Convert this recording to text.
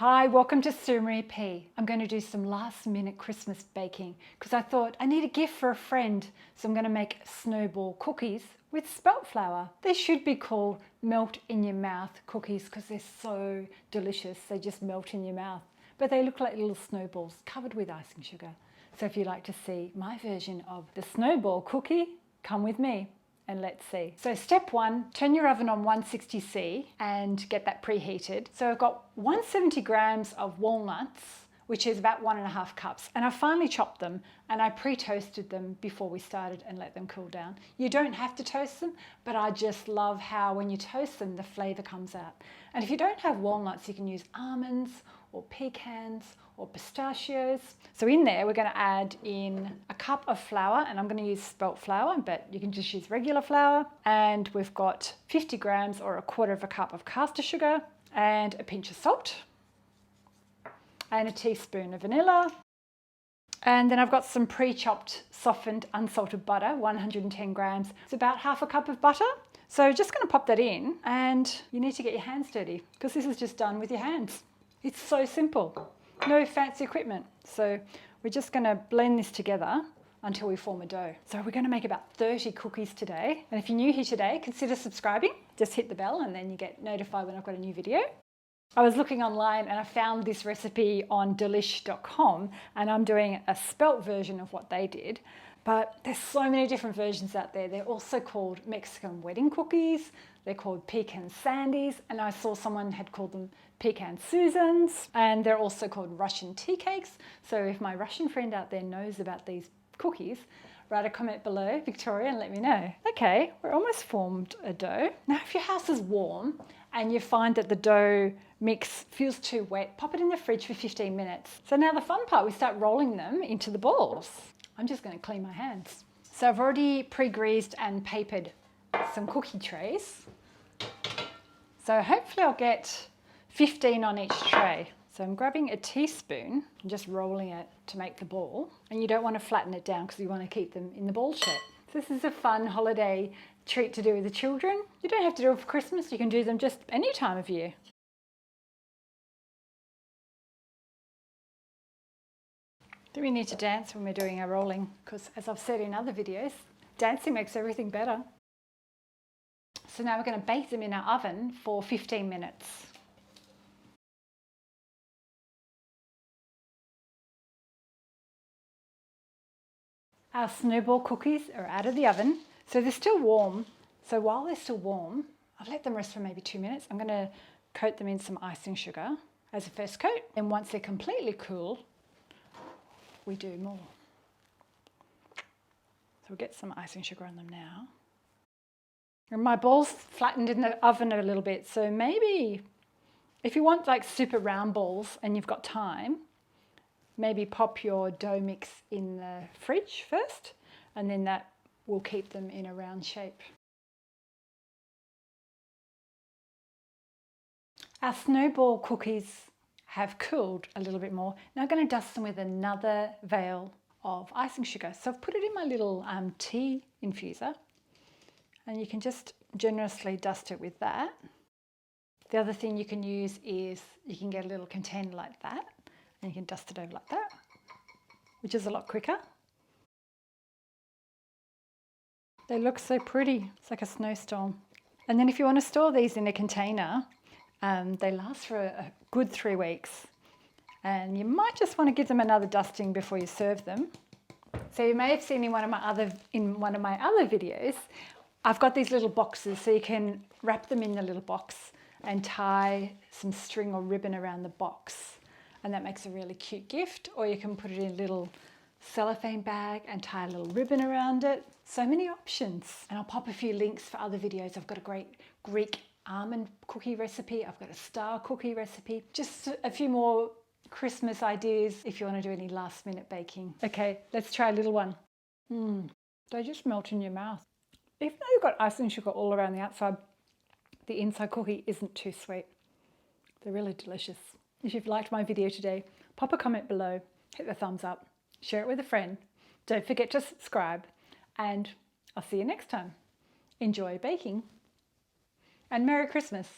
Hi, welcome to Sue Marie P. I'm going to do some last minute Christmas baking because I thought I need a gift for a friend. So I'm going to make Snowball cookies with spelt flour. They should be called melt in your mouth cookies because they're so delicious. They just melt in your mouth. But they look like little snowballs covered with icing sugar. So if you'd like to see my version of the Snowball cookie, come with me. And let's see. So step one, turn your oven on 160C and get that preheated. So I've got 170 grams of walnuts, which is about 1.5 cups. And I finely chopped them and I pre-toasted them before we started and let them cool down. You don't have to toast them, but I just love how when you toast them, the flavor comes out. And if you don't have walnuts, you can use almonds or pecans or pistachios. So in there, we're going to add in a cup of flour, and I'm going to use spelt flour, but you can just use regular flour. And we've got 50 grams or 1/4 cup of caster sugar and a pinch of salt and a teaspoon of vanilla. And then I've got some pre-chopped, softened, unsalted butter, 110 grams. It's about 1/2 cup of butter. So just going to pop that in, and you need to get your hands dirty because this is just done with your hands. It's so simple, no fancy equipment. So we're just going to blend this together until we form a dough. So we're going to make about 30 cookies today. And if you're new here today, consider subscribing. Just hit the bell and then you get notified when I've got a new video. I was looking online and I found this recipe on delish.com, and I'm doing a spelt version of what they did. But there's so many different versions out there. They're also called Mexican wedding cookies. They're called pecan sandies, and I saw someone had called them pecan Susans, and they're also called Russian tea cakes. So if my Russian friend out there knows about these cookies, write a comment below, Victoria, and let me know. Okay, we're almost formed a dough. Now, if your house is warm and you find that the dough mix feels too wet, pop it in the fridge for 15 minutes. So now the fun part, we start rolling them into the balls. I'm just going to clean my hands. So I've already pre-greased and papered some cookie trays. So hopefully I'll get 15 on each tray. So I'm grabbing a teaspoon and just rolling it to make the ball. And you don't want to flatten it down because you want to keep them in the ball shape. So this is a fun holiday treat to do with the children. You don't have to do it for Christmas. You can do them just any time of year. Do we need to dance when we're doing our rolling? Because as I've said in other videos, dancing makes everything better. So now we're going to bake them in our oven for 15 minutes. Our snowball cookies are out of the oven. So they're still warm. So while they're still warm, I've let them rest for maybe 2 minutes. I'm going to coat them in some icing sugar as a first coat. And once they're completely cool, we do more. So we'll get some icing sugar on them now. And my ball's flattened in the oven a little bit, so maybe if you want like super round balls and you've got time, maybe pop your dough mix in the fridge first, and then that will keep them in a round shape. Our snowball cookies have cooled a little bit more. Now I'm going to dust them with another veil of icing sugar. So I've put it in my little tea infuser, and you can just generously dust it with that. The other thing you can use is you can get a little container like that, and you can dust it over like that, which is a lot quicker. They look so pretty. It's like a snowstorm. And then if you want to store these in a container, they last for a good 3 weeks, and you might just want to give them another dusting before you serve them. So you may have seen in one of my other videos, I've got these little boxes, so you can wrap them in the little box and tie some string or ribbon around the box, and that makes a really cute gift. Or you can put it in a little cellophane bag and tie a little ribbon around it. So many options. And I'll pop a few links for other videos. I've got a great Greek almond cookie recipe. I've got a star cookie recipe. Just a few more Christmas ideas if you want to do any last minute baking. Okay, let's try a little one. They just melt in your mouth. Even though you've got icing sugar all around the outside, the inside cookie isn't too sweet. They're really delicious. If you've liked my video today, pop a comment below, hit the thumbs up, share it with a friend. Don't forget to subscribe, and I'll see you next time. Enjoy baking, and Merry Christmas.